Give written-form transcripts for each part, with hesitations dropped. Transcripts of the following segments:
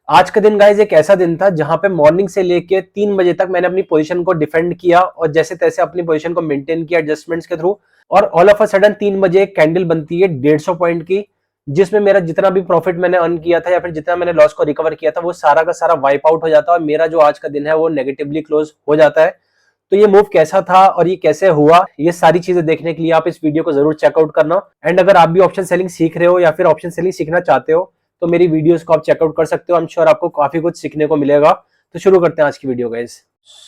आज का दिन गाइस एक ऐसा दिन था जहां पे मॉर्निंग से लेके 3 बजे तक मैंने अपनी पोजीशन को डिफेंड किया और जैसे तैसे अपनी पोजीशन को मेंटेन किया एडजस्टमेंट्स के थ्रू। और ऑल ऑफ अ सडन 3 बजे एक कैंडल बनती है 150 पॉइंट की, जिसमें मेरा जितना भी प्रॉफिट मैंने अर्न किया था या फिर जितना मैंने लॉस को रिकवर किया था वो सारा का सारा वाइप आउट हो जाता है और मेरा जो आज का दिन है वो नेगेटिवली क्लोज हो जाता है। तो ये मूव कैसा था और ये कैसे हुआ, ये सारी चीजें देखने के लिए आप इस वीडियो को जरूर चेकआउट करना। एंड अगर आप भी ऑप्शन सेलिंग सीख रहे हो या फिर ऑप्शन सेलिंग सीखना चाहते हो तो मेरी वीडियोस को आप चेकआउट कर सकते हो। आई एम श्योर आपको काफी कुछ सीखने को मिलेगा। तो शुरू करते हैं आज की वीडियो गाइस।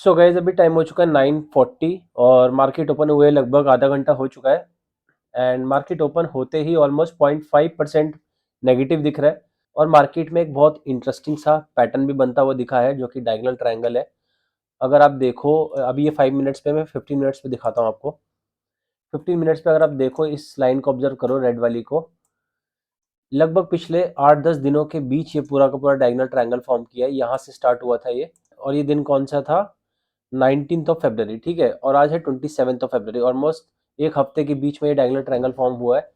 सो गाइस अभी टाइम हो चुका है 9:40 और मार्केट ओपन हुए लगभग आधा घंटा हो चुका है। एंड मार्केट ओपन होते ही ऑलमोस्ट 0.5% नेगेटिव दिख रहा है और मार्केट में एक बहुत इंटरेस्टिंग सा पैटर्न भी बनता हुआ दिखा है जो कि डायगोनल ट्रायंगल है। अगर आप देखो अभी ये 5 मिनट्स पे, मैं 15 मिनट्स पे दिखाता हूँ आपको। 15 मिनट्स पे अगर आप देखो इस लाइन को ऑब्जर्व करो, रेड वाली को, लगभग पिछले 8-10 दिनों के बीच ये पूरा का पूरा डायगोनल ट्रायंगल फॉर्म किया है। यहाँ से स्टार्ट हुआ था ये और ये दिन कौन सा था, 19 ठीक है, और आज है 27 ऑलमोस्ट एक हफ्ते के बीच में ये डायगोनल ट्रायंगल फॉर्म हुआ है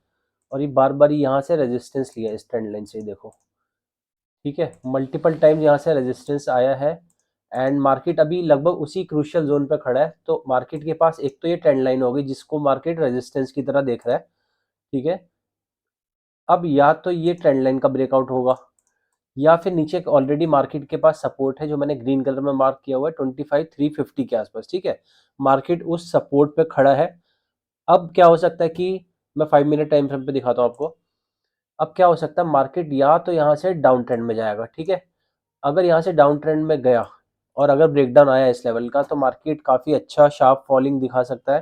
और ये बार बार यहाँ से रेजिस्टेंस लिया इस ट्रेंड लाइन से, देखो ठीक है, मल्टीपल टाइम्स यहाँ से रेजिस्टेंस आया है। एंड मार्केट अभी लगभग उसी क्रूशियल जोन पे खड़ा है। तो मार्केट के पास एक तो ये ट्रेंड लाइन होगी जिसको मार्केट रेजिस्टेंस की तरह देख रहा है, ठीक है। अब या तो ये ट्रेंड लाइन का ब्रेकआउट होगा या फिर नीचे ऑलरेडी मार्केट के पास सपोर्ट है जो मैंने ग्रीन कलर में मार्क किया हुआ है 25,350 के आसपास, ठीक है। मार्केट उस सपोर्ट पे खड़ा है। अब क्या हो सकता है कि मैं 5 मिनट टाइम फ्रेम पे दिखाता हूँ आपको। अब क्या हो सकता है, मार्केट या तो यहाँ से डाउन ट्रेंड में जाएगा, ठीक है। अगर यहाँ से डाउन ट्रेंड में गया और अगर ब्रेकडाउन आया इस लेवल का तो मार्केट काफ़ी अच्छा शार्प फॉलिंग दिखा सकता है,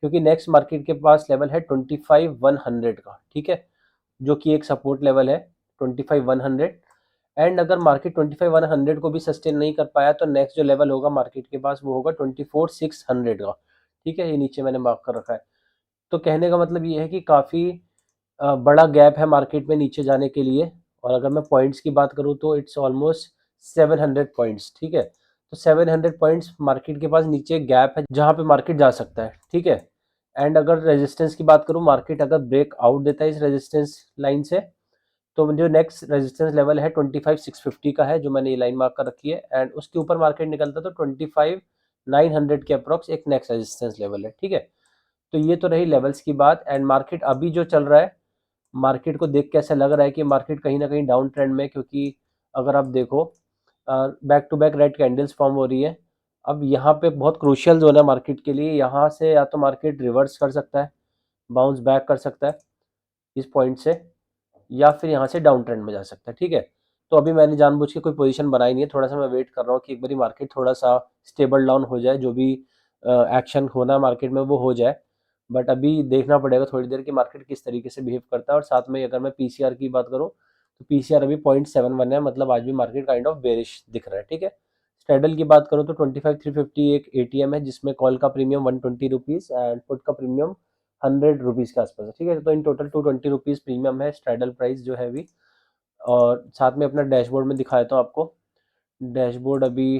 क्योंकि नेक्स्ट मार्केट के पास लेवल है 25,100 का, ठीक है, जो कि एक सपोर्ट लेवल है 25,100। एंड अगर मार्केट 25,100 को भी सस्टेन नहीं कर पाया तो नेक्स्ट जो लेवल होगा मार्केट के पास वो होगा 24,600 का, ठीक है। ये नीचे मैंने मार्क कर रखा है। तो कहने का मतलब ये है कि काफ़ी बड़ा गैप है मार्केट में नीचे जाने के लिए। और अगर मैं पॉइंट्स की बात करूँ तो इट्स ऑलमोस्ट 700 पॉइंट्स, ठीक है। तो 700 पॉइंट्स मार्केट के पास नीचे गैप है जहाँ पे मार्केट जा सकता है, ठीक है। एंड अगर रेजिस्टेंस की बात करूँ, मार्केट अगर ब्रेक आउट देता है इस रेजिस्टेंस लाइन से तो जो नेक्स्ट रेजिस्टेंस लेवल है 25,650 का है जो मैंने ये लाइन मार्क कर रखी है। एंड उसके ऊपर मार्केट निकलता तो 25,900 के अप्रॉक्स एक नेक्स्ट रेजिस्टेंस लेवल है, ठीक है। तो ये तो रही लेवल्स की बात। एंड मार्केट अभी जो चल रहा है, मार्केट को देख के ऐसा लग रहा है कि मार्केट कहीं ना कहीं डाउन ट्रेंड में, क्योंकि अगर आप देखो back to back red candles form हो रही है। अब यहाँ पे बहुत क्रूशियल जोन है मार्केट के लिए, यहाँ से या तो मार्केट रिवर्स कर सकता है, बाउंस बैक कर सकता है इस पॉइंट से, या फिर यहाँ से डाउन ट्रेंड में जा सकता है, ठीक है। तो अभी मैंने जानबूझ के कोई पोजीशन बनाई नहीं है, थोड़ा सा मैं वेट कर रहा हूँ कि एक बारी मार्केट थोड़ा सा स्टेबल डाउन हो जाए, जो भी एक्शन होना है मार्केट में वो हो जाए। बट अभी देखना पड़ेगा थोड़ी देर कि मार्केट किस तरीके से बिहेव करता है। और साथ में अगर मैं पीसीआर की बात करूँ तो पीसीआर अभी 0.71 है, मतलब आज भी मार्केट काइंड ऑफ बेरिश दिख रहा है, ठीक है। स्ट्रेडल की बात करूँ तो 25,350 एक एटीएम है जिसमें कॉल का प्रीमियम 120 रुपीज़ एंड पुट का प्रीमियम 100 रुपीज़ के आसपास है, ठीक है। तो इन टोटल 220 रुपीज़ प्रीमियम है स्ट्रेडल प्राइस जो है अभी। और साथ में अपना डैशबोर्ड में दिखा देता हूँ आपको। डैशबोर्ड अभी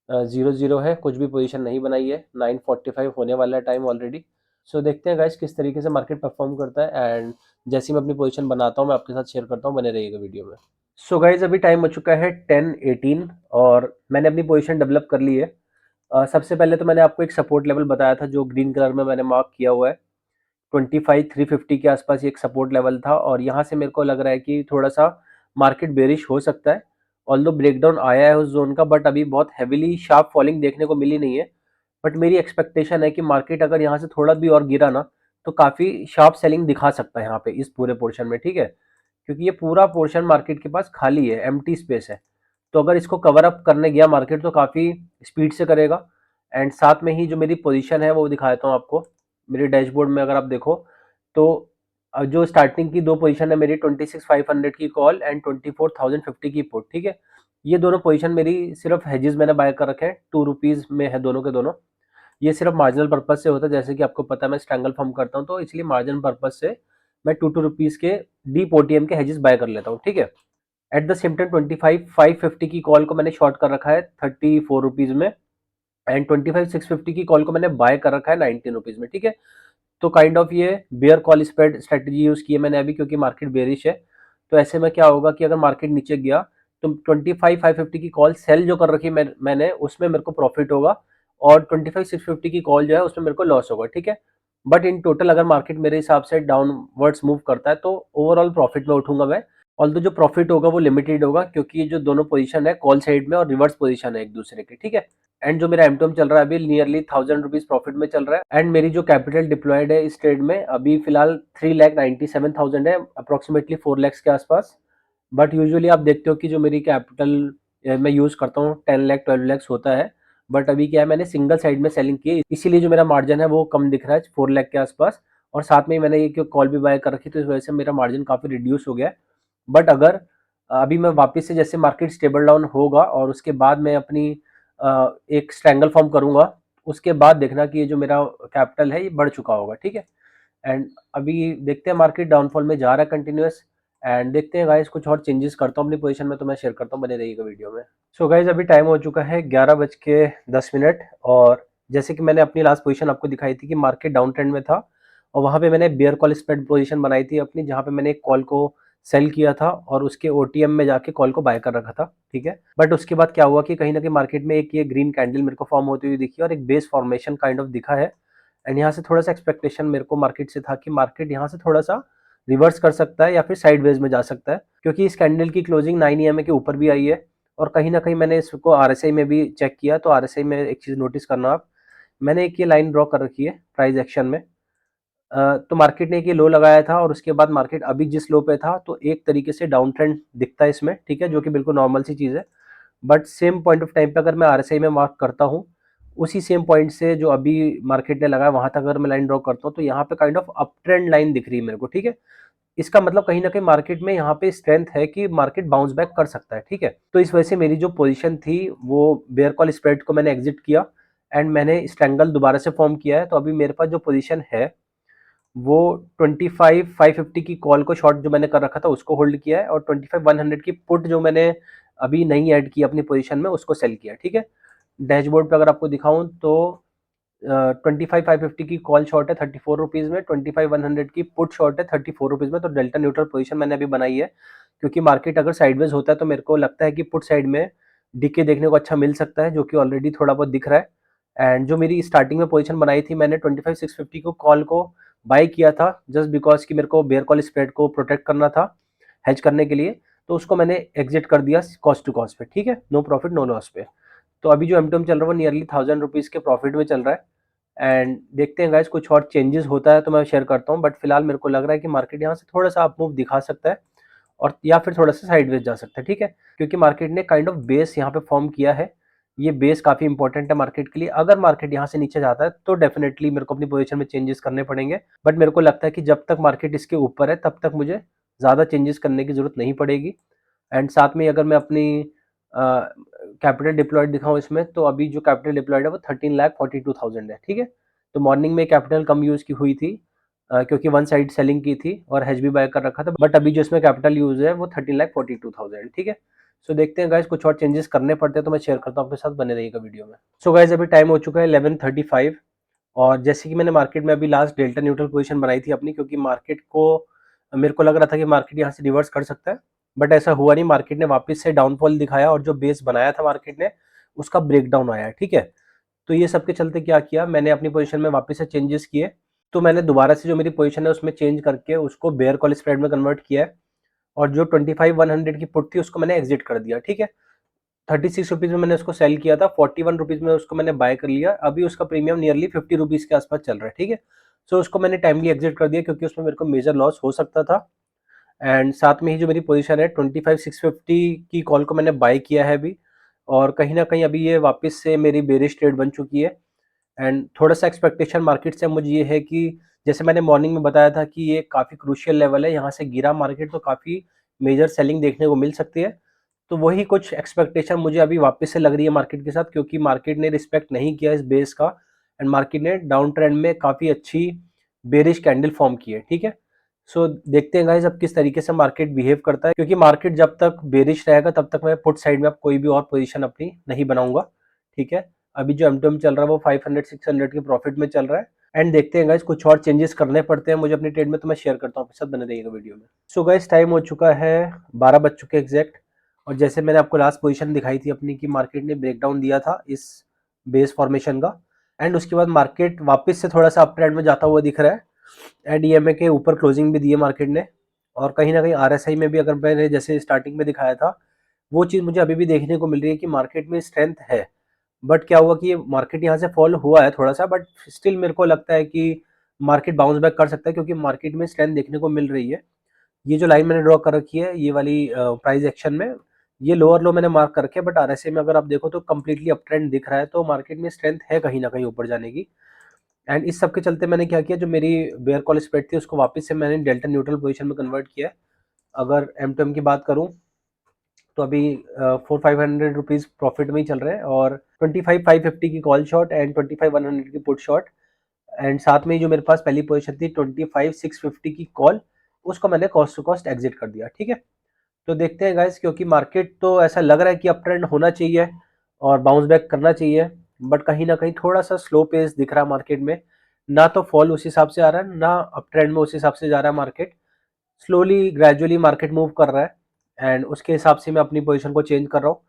0-0 है, कुछ भी पोजीशन नहीं बनाई है, 9:45 होने वाला है टाइम ऑलरेडी। सो देखते हैं गाइस किस तरीके से मार्केट परफॉर्म करता है। एंड जैसे ही मैं अपनी पोजीशन बनाता हूँ मैं आपके साथ शेयर करता हूँ, बने रहिएगा वीडियो में। सो गाइस अभी टाइम हो चुका है 10:18 और मैंने अपनी पोजीशन डेवलप कर ली है। सबसे पहले तो मैंने आपको एक सपोर्ट लेवल बताया था जो ग्रीन कलर में मैंने मार्क किया हुआ है, 25,350 के आसपास ये एक सपोर्ट लेवल था। और यहाँ से मेरे को लग रहा है कि थोड़ा सा मार्केट बेरिश हो सकता है, ऑल्दो ब्रेकडाउन आया है उस जोन का, बट अभी बहुत हैविली शार्प फॉलिंग देखने को मिली नहीं है। बट मेरी एक्सपेक्टेशन है कि मार्केट अगर यहाँ से थोड़ा भी और गिरा ना तो काफ़ी शार्प सेलिंग दिखा सकता है यहाँ पे इस पूरे पोर्शन में, ठीक है। क्योंकि ये पूरा पोर्शन मार्केट के पास खाली है, एम्प्टी स्पेस है। तो अगर इसको कवर अप करने गया मार्केट तो काफ़ी स्पीड से करेगा। एंड साथ में ही जो मेरी पोजीशन है वो दिखा देता हूँ आपको। मेरे डैशबोर्ड में अगर आप देखो तो जो स्टार्टिंग की दो पोजीशन है मेरी 26,500 की कॉल एंड 24,050 की पुट, ठीक है। ये दोनों पोजीशन मेरी सिर्फ हेजेस मैंने बाय कर रखे हैं, 2 रुपीज़ में है दोनों के दोनों। ये सिर्फ मार्जिनल पर्पज से होता है, जैसे कि आपको पता है मैं स्ट्रैंगल फॉर्म करता हूँ तो इसलिए मार्जिनल पर्पज से मैं 2 रुपीज़ के डीप ओटीएम के हेजेस बाय कर लेता हूँ, ठीक है। एट द सेम टाइम 25,550 की कॉल को मैंने शॉर्ट कर रखा है 34 रुपीज़ में एंड 25,650 की कॉल को मैंने बाय कर रखा है 19 रुपीज़ में, ठीक है। तो काइंड ऑफ ये bear call spread strategy use की है मैंने अभी, क्योंकि मार्केट बेरिश है। तो ऐसे में क्या होगा कि अगर मार्केट नीचे गया तो 25,550 की कॉल सेल जो कर रखी मैंने उसमें मेरे को प्रॉफिट होगा, और 25,650 की कॉल जो है उसमें मेरे को लॉस होगा, ठीक है। बट इन टोटल अगर मार्केट मेरे हिसाब से डाउनवर्ड्स मूव करता है तो ओवरऑल प्रॉफिट में उठूंगा मैं। ऑल्दो जो प्रॉफिट होगा वो लिमिटेड होगा, क्योंकि ये जो दोनों पोजीशन है कॉल साइड में और रिवर्स पोजीशन है एक दूसरे के, ठीक है। एंड जो मेरा एमटोम चल रहा है अभी नियरली 1000 रुपीज प्रॉफिट में चल रहा है। एंड मेरी जो कैपिटल डिप्लॉयड है इस ट्रेड में अभी फिलहाल 3,97,000 है, अप्रोक्सीमेटली 4 लाख के आसपास। बट यूजुअली आप देखते हो कि जो मेरी कैपिटल मैं यूज करता हूँ 10 लाख 12 लाख होता है। बट अभी क्या है, मैंने सिंगल साइड में सेलिंग की है, इसीलिए जो मेरा मार्जिन है वो कम दिख रहा है 4 लाख के आसपास। और साथ में ही मैंने ये कॉल भी बाय कर रखी, तो इस वजह से मेरा मार्जिन काफी रिड्यूस हो गया है। बट अगर अभी मैं वापस से जैसे मार्केट स्टेबल डाउन होगा और उसके बाद मैं अपनी एक स्ट्रैंगल फॉर्म करूंगा, उसके बाद देखना कि ये जो मेरा कैपिटल है ये बढ़ चुका होगा, ठीक है। एंड अभी देखते हैं मार्केट डाउनफॉल में जा रहा है कंटिन्यूअस। एंड देखते हैं गाइस, कुछ और चेंजेस करता हूँ अपनी पोजीशन में तो मैं शेयर करता हूँ, बने रहिएगा वीडियो में। सो गाइस अभी टाइम हो चुका है 11:10। और जैसे कि मैंने अपनी लास्ट पोजीशन आपको दिखाई थी कि मार्केट डाउन ट्रेंड में था, और वहां पे मैंने बियर कॉल स्प्रेड पोजीशन बनाई थी अपनी, जहां पे मैंने एक कॉल को सेल किया था और उसके ओटीएम में जाके कॉल को बाय कर रखा था, ठीक है। बट उसके बाद क्या हुआ कि कहीं ना कहीं मार्केट में एक ये ग्रीन कैंडल मेरे को फॉर्म होती हुई दिखी और एक बेस फॉर्मेशन काइंड ऑफ दिखा है। एंड यहाँ से थोड़ा सा एक्सपेक्टेशन मेरे को मार्केट से था कि मार्केट यहाँ से थोड़ा सा रिवर्स कर सकता है या फिर साइडवेज में जा सकता है, क्योंकि इस कैंडल की क्लोजिंग 9 EMA के ऊपर भी आई है। और कहीं ना कहीं मैंने इसको आरएसआई में भी चेक किया, तो आरएसआई में एक चीज़ नोटिस करना आप, मैंने एक ये लाइन ड्रॉ कर रखी है प्राइस एक्शन में। तो मार्केट ने एक ये लो लगाया था और उसके बाद मार्केट अभी जिस लो पे था तो एक तरीके से डाउन ट्रेंड दिखता है इसमें, ठीक है, जो कि बिल्कुल नॉर्मल सी चीज़ है। But same point of time पे अगर मैं आरएसआई में मार्क करता हूँ, उसी सेम पॉइंट से जो अभी मार्केट ने लगाया वहां तक अगर मैं लाइन ड्रॉ करता हूँ, तो यहाँ पे kind of up trend line दिख रही है मेरे को, ठीक है। इसका मतलब कहीं ना कहीं मार्केट में यहाँ पे स्ट्रेंथ है कि मार्केट बाउंस बैक कर सकता है, ठीक है। तो इस वजह से मेरी जो पोजीशन थी वो बेयर कॉल स्प्रेड को मैंने एग्जिट किया, एंड मैंने स्ट्रैंगल दोबारा से फॉर्म किया है। तो अभी मेरे पास जो पोजीशन है वो 25,550 की कॉल को शॉर्ट जो मैंने कर रखा था उसको होल्ड किया है, और 25,100 की पुट जो मैंने अभी नहीं ऐड की अपनी पोजीशन में उसको सेल किया, ठीक है। डैशबोर्ड पे अगर आपको दिखाऊं तो 25,550 की कॉल शॉर्ट है 34 रुपीज़ में, 25,100 की पुट शॉर्ट है 34 रुपीज़ में। तो डेल्टा न्यूट्रल पोजीशन मैंने अभी बनाई है, क्योंकि मार्केट अगर साइडवेज होता है तो मेरे को लगता है कि पुट साइड में डीके देखने को अच्छा मिल सकता है, जो कि ऑलरेडी थोड़ा बहुत दिख रहा है। एंड जो मेरी स्टार्टिंग में पोजीशन बनाई थी मैंने 25,650 को कॉल को बाय किया था, जस्ट बिकॉज कि मेरे को बेयर कॉल स्प्रेड को प्रोटेक्ट करना था हेज करने के लिए। तो उसको मैंने एग्जिट कर दिया कॉस्ट टू कॉस्ट पे, ठीक है, नो प्रॉफिट नो लॉस पे। तो अभी जो एमटोम चल रहा है वो नियरली 1000 रुपीज़ के प्रॉफिट में चल रहा है। एंड देखते हैं गाइस, कुछ और चेंजेस होता है तो मैं शेयर करता हूँ। बट फिलहाल मेरे को लग रहा है कि मार्केट यहाँ से थोड़ा सा अप मूव दिखा सकता है, और या फिर थोड़ा सा साइडवेज जा सकता है, ठीक है। क्योंकि मार्केट ने काइंड ऑफ बेस यहाँ पे फॉर्म किया है, ये बेस काफी इंपॉर्टेंट है मार्केट के लिए। अगर मार्केट यहाँ से नीचे जाता है तो डेफिनेटली मेरे को अपनी पोजीशन में चेंजेस करने पड़ेंगे, बट मेरे को लगता है कि जब तक मार्केट इसके ऊपर है तब तक मुझे ज्यादा चेंजेस करने की जरूरत नहीं पड़ेगी। एंड साथ में अगर मैं अपनी कैपिटल डिप्लॉयड दिखाऊं इसमें, तो अभी जो कैपिटल डिप्लॉयड है वो 13,42,000 है, ठीक है। तो मॉर्निंग में कैपिटल कम यूज की हुई थी, क्योंकि वन साइड सेलिंग की थी और हेज भी बाय कर रखा था। बट अभी जो इसमें कैपिटल यूज है वो 13,42,000, ठीक है। सो देखते हैं गाइज, कुछ और चेंजेस करने पड़ते हैं तो मैं शेयर करता हूँ आपके साथ, बने रहिएगा वीडियो में। सो गाइज अभी टाइम हो चुका है 11:35, और जैसे कि मैंने मार्केट में अभी लास्ट डेल्टा न्यूट्रल पोजीशन बनाई थी अपनी, क्योंकि मार्केट को मेरे को लग रहा था कि मार्केट यहाँ से रिवर्स कर सकता है। बट ऐसा हुआ नहीं, मार्केट ने वापस से डाउनफॉल दिखाया और जो बेस बनाया था मार्केट ने उसका ब्रेकडाउन आया है, ठीक है। तो ये सबके चलते क्या किया, मैंने अपनी पोजीशन में वापस से चेंजेस किए। तो मैंने दोबारा से जो मेरी पोजीशन है उसमें चेंज करके उसको बेयर कॉल स्प्रेड में कन्वर्ट किया है, और जो 25,100 की पुट थी उसको मैंने एग्जिट कर दिया, ठीक है। 36 रुपीज में मैंने उसको सेल किया था, 41 रुपीज में उसको मैंने बाय कर लिया। अभी उसका प्रीमियम नियरली 50 रुपीज के आसपास चल रहा है, ठीक है। सो उसको मैंने टाइमली एग्जिट कर दिया, क्योंकि उसमें मेरे को मेजर लॉस हो सकता था। एंड साथ में ही जो मेरी पोजीशन है 25,650 की कॉल को मैंने बाय किया है अभी, और कहीं ना कहीं अभी ये वापस से मेरी बेरिश ट्रेड बन चुकी है। एंड थोड़ा सा एक्सपेक्टेशन मार्केट से मुझे ये है कि जैसे मैंने मॉर्निंग में बताया था कि ये काफ़ी क्रूशियल लेवल है, यहाँ से गिरा मार्केट तो काफ़ी मेजर सेलिंग देखने को मिल सकती है। तो वही कुछ एक्सपेक्टेशन मुझे अभी वापस से लग रही है मार्केट के साथ, क्योंकि मार्केट ने रिस्पेक्ट नहीं किया इस बेस का, एंड मार्केट ने डाउन ट्रेंड में काफ़ी अच्छी बेरिश कैंडल फॉर्म की है, ठीक है। सो देखते हैं गाइस अब किस तरीके से मार्केट बिहेव करता है, क्योंकि मार्केट जब तक बेरिश रहेगा तब तक मैं पुट साइड में अब कोई भी और पोजीशन अपनी नहीं बनाऊंगा, ठीक है। अभी जो एमटोम चल रहा है वो 500-600 के प्रॉफिट में चल रहा है। एंड देखते हैं गाइस, कुछ और चेंजेस करने पड़ते हैं मुझे अपनी ट्रेड में, तो मैं शेयर करता हूँ आपके साथ, बने रहिएगा वीडियो में। सो गाइस टाइम हो चुका है 12 बज चुके एग्जैक्ट, और जैसे मैंने आपको लास्ट पोजीशन दिखाई थी अपनी कि मार्केट ने ब्रेकडाउन दिया था इस बेस फॉर्मेशन का, एंड उसके बाद मार्केट वापस से थोड़ा सा अप ट्रेंड में जाता हुआ दिख रहा है, एंड ईएमए के ऊपर क्लोजिंग भी दी है मार्केट ने। और कहीं ना कहीं आरएसआई में भी अगर मैंने जैसे स्टार्टिंग में दिखाया था वो चीज़ मुझे अभी भी देखने को मिल रही है कि मार्केट में स्ट्रेंथ है। बट क्या हुआ कि ये मार्केट यहाँ से फॉल हुआ है थोड़ा सा, बट स्टिल मेरे को लगता है कि मार्केट बाउंस बैक कर सकता है क्योंकि मार्केट में स्ट्रेंथ देखने को मिल रही है। ये जो लाइन मैंने ड्रॉ कर रखी है ये वाली प्राइस एक्शन में, ये लोअर लो मैंने मार्क कर रखे है, बट आरएसआई में अगर आप देखो तो कम्प्लीटली अप ट्रेंड दिख रहा है, तो मार्केट में स्ट्रेंथ है कहीं ना कहीं ऊपर जाने की। एंड इस सब के चलते मैंने क्या किया, जो मेरी बेयर कॉल स्प्रेड थी उसको वापस से मैंने डेल्टा न्यूट्रल पोजीशन में कन्वर्ट किया है। अगर एम टू एम की बात करूं तो अभी 400-500 रुपीज़ प्रॉफिट में ही चल रहे हैं, और 25,550 की कॉल शॉट एंड 25,100 की पुट शॉट, एंड साथ में ही जो मेरे पास पहली पोजीशन थी 25,650 की कॉल, उसको मैंने कॉस्ट टू कॉस्ट एग्जिट कर दिया। ठीक है, तो देखते हैं गाइस, क्योंकि मार्केट तो ऐसा लग रहा है कि अप ट्रेंड होना चाहिए और बाउंस बैक करना चाहिए, बट कहीं ना कहीं थोड़ा सा स्लो पेस दिख रहा है मार्केट में। ना तो फॉल उस हिसाब से आ रहा है, ना अप ट्रेंड में उस हिसाब से जा रहा है market. Slowly gradually market move कर रहा है, एंड उसके हिसाब से मैं अपनी पोजीशन को चेंज कर रहा हूँ।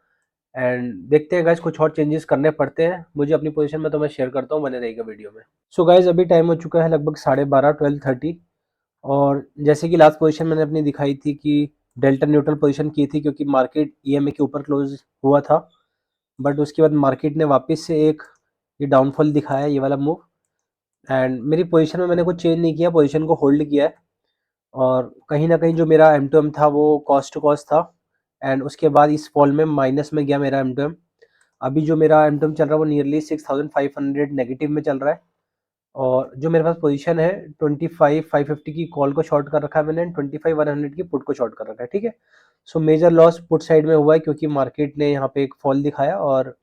एंड देखते हैं गाइस, कुछ और चेंजेस करने पड़ते हैं मुझे अपनी पोजीशन में, तो मैं शेयर करता हूँ, बने रहेगा वीडियो में। सो गाइस, अभी टाइम हो चुका है लगभग 12:30, 12:30, और जैसे कि लास्ट पोजीशन मैंने अपनी दिखाई थी कि डेल्टा न्यूट्रल पोजीशन की थी क्योंकि मार्केट ईएमए के ऊपर क्लोज हुआ था, बट उसके बाद मार्केट ने वापस से एक ये डाउनफॉल दिखाया, ये वाला मूव, एंड मेरी पोजीशन में मैंने कुछ चेंज नहीं किया, पोजीशन को होल्ड किया है। और कहीं ना कहीं जो मेरा एम टू एम था वो कॉस्ट टू कॉस्ट था, एंड उसके बाद इस फॉल में माइनस में गया मेरा एम टू एम। अभी जो मेरा एम टू एम चल रहा है वो नियरली 6,500 नेगेटिव में चल रहा है, और जो मेरे पास पोजीशन है 25,550 की कॉल को शॉर्ट कर रखा है मैंने, 25,100 की पुट को शॉर्ट कर रखा है। ठीक है, so major loss put side में हुआ है क्योंकि मार्केट ने यहाँ पे एक फॉल दिखाया और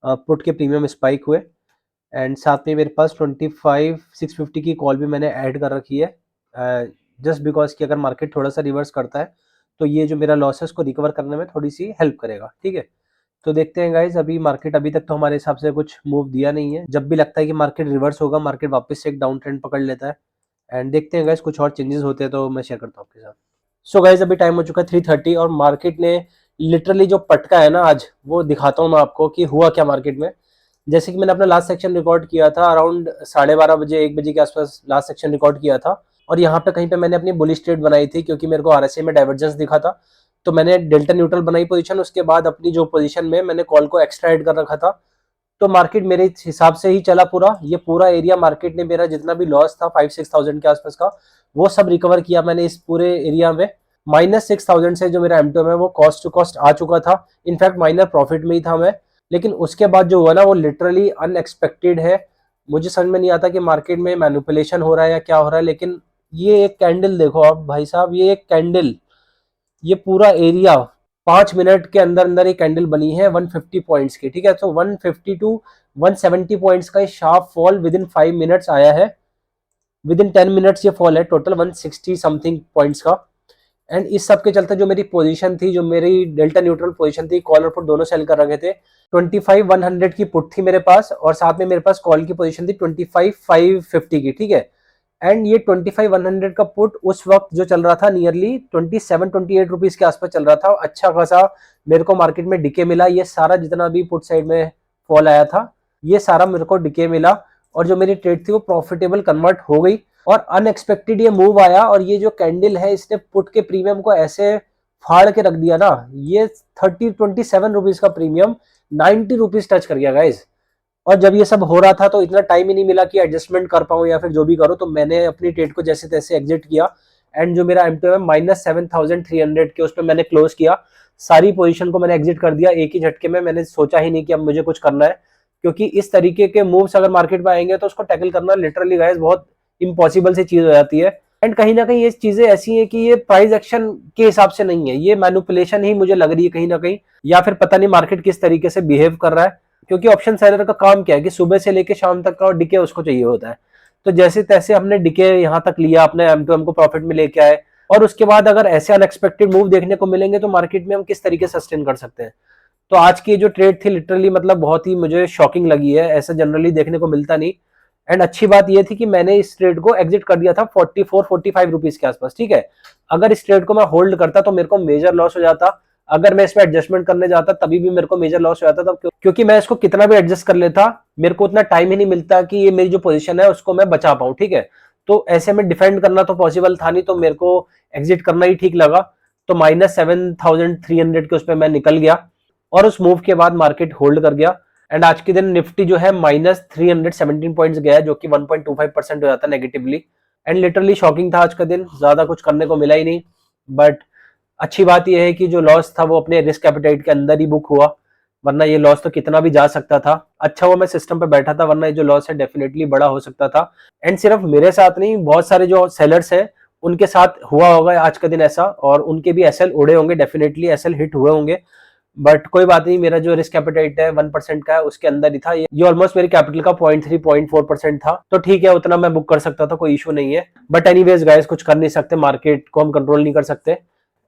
पुट के प्रीमियम स्पाइक हुए, एंड साथ में मेरे पास 25,650 की कॉल भी मैंने ऐड कर रखी है, जस्ट बिकॉज कि अगर मार्केट थोड़ा सा रिवर्स करता है तो ये जो मेरा लॉस है उसको रिकवर करने में थोड़ी सी हेल्प करेगा। ठीक है, तो देखते हैं गाइज, अभी मार्केट अभी तक तो हमारे हिसाब से कुछ मूव दिया नहीं है। जब भी लगता है कि मार्केट रिवर्स होगा, मार्केट वापस से एक डाउन ट्रेंड पकड़ लेता है, एंड देखते हैं गाइज कुछ और चेंजेस होते हैं तो मैं शेयर करता हूँ आपके साथ। सो गाइज, अभी टाइम हो चुका है 3:30, और मार्केट ने लिटरली जो पटका है ना आज, वो दिखाता हूँ मैं आपको कि हुआ क्या मार्केट में। जैसे कि मैंने अपना लास्ट सेक्शन रिकॉर्ड किया था अराउंड 12:30 बजे, 1 बजे के आसपास लास्ट सेक्शन रिकॉर्ड किया था, और यहाँ पे कहीं पे मैंने अपनी बुलिश ट्रेड बनाई थी क्योंकि मेरे को आरएसआई में डाइवर्जेंस दिखा था, तो मैंने डेल्टा न्यूट्रल बनाई पोजीशन, उसके बाद अपनी जो पोजीशन में मैंने कॉल को एक्स्ट्रा ऐड कर रखा था। तो मार्केट मेरे हिसाब से ही चला पूरा, ये पूरा एरिया मार्केट ने मेरा जितना भी लॉस था 5-6 थाउजेंड के आसपास का, वो सब रिकवर किया मैंने इस पूरे एरिया में। -6,000 से जो मेरा एम2 है वो कॉस्ट टू कॉस्ट आ चुका था, इनफैक्ट माइनर प्रॉफिट में ही था मैं। लेकिन उसके बाद जो हुआ ना वो लिटरली अनएक्सपेक्टेड है। मुझे समझ में नहीं आता कि मार्केट में मैनिपुलेशन हो रहा है या क्या हो रहा है, लेकिन ये एक कैंडल देखो आप भाई साहब, ये एक कैंडल, ये पूरा एरिया 5 मिनट के अंदर अंदर ये कैंडल बनी है 150 पॉइंट्स की। ठीक है, तो 150 टू 170 पॉइंट्स का sharp fall with in 5 minutes आया है, विद इन 10 मिनट्स ये फॉल है टोटल 160 समथिंग पॉइंट्स का। एंड इस सब के चलते जो मेरी पोजीशन थी, जो मेरी डेल्टा न्यूट्रल पोजीशन थी, कॉल और पुट दोनों सेल कर रखे थे। 25,100 की पुट थी मेरे पास, और साथ में मेरे पास कॉल की पोजीशन थी 25,550 की। ठीक है, एंड ये 25,100 का पुट उस वक्त जो चल रहा था नियरली 27-28 रुपीज के आसपास चल रहा था। अच्छा खासा मेरे को मार्केट में डिके मिला, ये सारा जितना भी पुट साइड में फॉल आया था ये सारा मेरे को डिके मिला, और जो मेरी ट्रेड थी वो प्रॉफिटेबल कन्वर्ट हो गई। और अनएक्सपेक्टेड ये मूव आया, और ये जो कैंडल है इसने पुट के प्रीमियम को ऐसे फाड़ के रख दिया ना, ये 27 रुपीज का प्रीमियम 90 रुपीज टच कर गया गाइज। और जब ये सब हो रहा था तो इतना टाइम ही नहीं मिला कि एडजस्टमेंट कर पाऊँ या फिर जो भी करो, तो मैंने अपनी ट्रेड को जैसे तैसे एग्जिट किया, एंड जो मेरा एम टू एम -7,300 के उस पर मैंने क्लोज किया। सारी पोजीशन को मैंने एग्जिट कर दिया एक ही झटके में, मैंने सोचा ही नहीं कि अब मुझे कुछ करना है, क्योंकि इस तरीके के मूव्स अगर मार्केट में आएंगे तो उसको टैकल करना लिटरली गाइस बहुत इम्पॉसिबल सी चीज हो जाती है। एंड कहीं ना कहीं ये चीजें ऐसी हैं कि ये प्राइस एक्शन के हिसाब से नहीं है, ये मैनिपुलेशन ही मुझे लग रही है कहीं ना कहीं, या फिर पता नहीं मार्केट किस तरीके से बिहेव कर रहा है। क्योंकि ऑप्शन सेलर का काम क्या है कि सुबह से लेके शाम तक का डिके उसको चाहिए होता है, तो जैसे तैसे हमने डिके यहाँ तक लिया, अपने एम टू एम को प्रॉफिट में लेके आए, और उसके बाद अगर ऐसे अनएक्सपेक्टेड मूव देखने को मिलेंगे तो मार्केट में हम किस तरीके से सस्टेन कर सकते हैं। तो आज की जो ट्रेड थी लिटरली मतलब बहुत ही मुझे शॉकिंग लगी है, ऐसा जनरली देखने को मिलता नहीं। एंड अच्छी बात यह थी कि मैंने इस ट्रेड को एग्जिट कर दिया था 44-45 रुपीज के आसपास। ठीक है, अगर इस ट्रेड को मैं होल्ड करता तो मेरे को मेजर लॉस हो जाता, अगर मैं इसमें एडजस्टमेंट करने जाता तभी भी मेरे को मेजर लॉस हो जाता था, क्योंकि मैं इसको कितना भी एडजस्ट कर लेता मेरे को उतना टाइम ही नहीं मिलता कि ये मेरी जो पोजीशन है उसको मैं बचा पाऊं, ठीक है। तो ऐसे में डिफेंड करना तो पॉसिबल था नहीं, तो मेरे को एग्जिट करना ही ठीक लगा। तो -7300 के उस पर मैं निकल गया और उस मूव के बाद मार्केट होल्ड कर गया। एंड आज के दिन निफ्टी जो है -317 पॉइंट्स गया है, जो कि 1.25% हो जाता है नेगेटिवली। एंड लिटरली शॉकिंग था आज का दिन, ज्यादा कुछ करने को मिला ही नहीं। बट अच्छी बात यह है कि जो लॉस था वो अपने रिस्क एपिटाइट के अंदर ही बुक हुआ, वरना ये लॉस तो कितना भी जा सकता था। अच्छा हुआ मैं सिस्टम पे बैठा था, वरना ये जो लॉस है डेफिनेटली बड़ा हो सकता था। एंड सिर्फ मेरे साथ नहीं, बहुत सारे जो सेलर्स हैं उनके साथ हुआ होगा आज का दिन ऐसा, और उनके भी एसएल उड़े होंगे, डेफिनेटली एसएल हिट हुए होंगे। बट कोई बात नहीं, मेरा जो रिस्क कैपिटाइट है 1% का है, उसके अंदर ही था। ये ऑलमोस्ट मेरे कैपिटल का 0.3-0.4% था, तो ठीक है, उतना मैं बुक कर सकता था, कोई इशू नहीं है। बट एनीवेज गाइस, कुछ कर नहीं सकते, मार्केट को हम कंट्रोल नहीं कर सकते।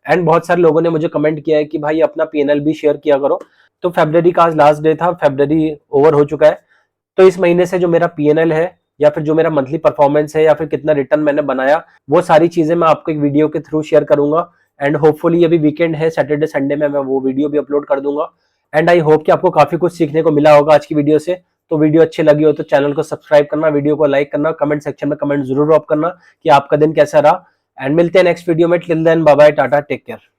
एंड बहुत सारे लोगों ने मुझे कमेंट किया है कि भाई अपना पीएनएल भी शेयर किया करो। तो फरवरी का आज लास्ट डे था, फरवरी ओवर हो चुका है। तो इस महीने से जो मेरा पीएनएल है, या फिर जो मेरा मंथली परफॉर्मेंस है, या फिर कितना रिटर्न मैंने बनाया, वो सारी चीजें मैं आपको एक वीडियो के थ्रू शेयर करूंगा। एंड होपफुली अभी वीकेंड है, सैटरडे संडे में मैं वो वीडियो भी अपलोड कर दूंगा। एंड आई होप कि आपको काफी कुछ सीखने को मिला होगा आज की वीडियो से। तो वीडियो अच्छी लगी हो तो चैनल को सब्सक्राइब करना, वीडियो को लाइक करना, कमेंट सेक्शन में कमेंट जरूर ड्रॉप करना कि आपका दिन कैसा रहा। एंड मिलते हैं नेक्स्ट वीडियो में। Till then bye bye, tata, take care.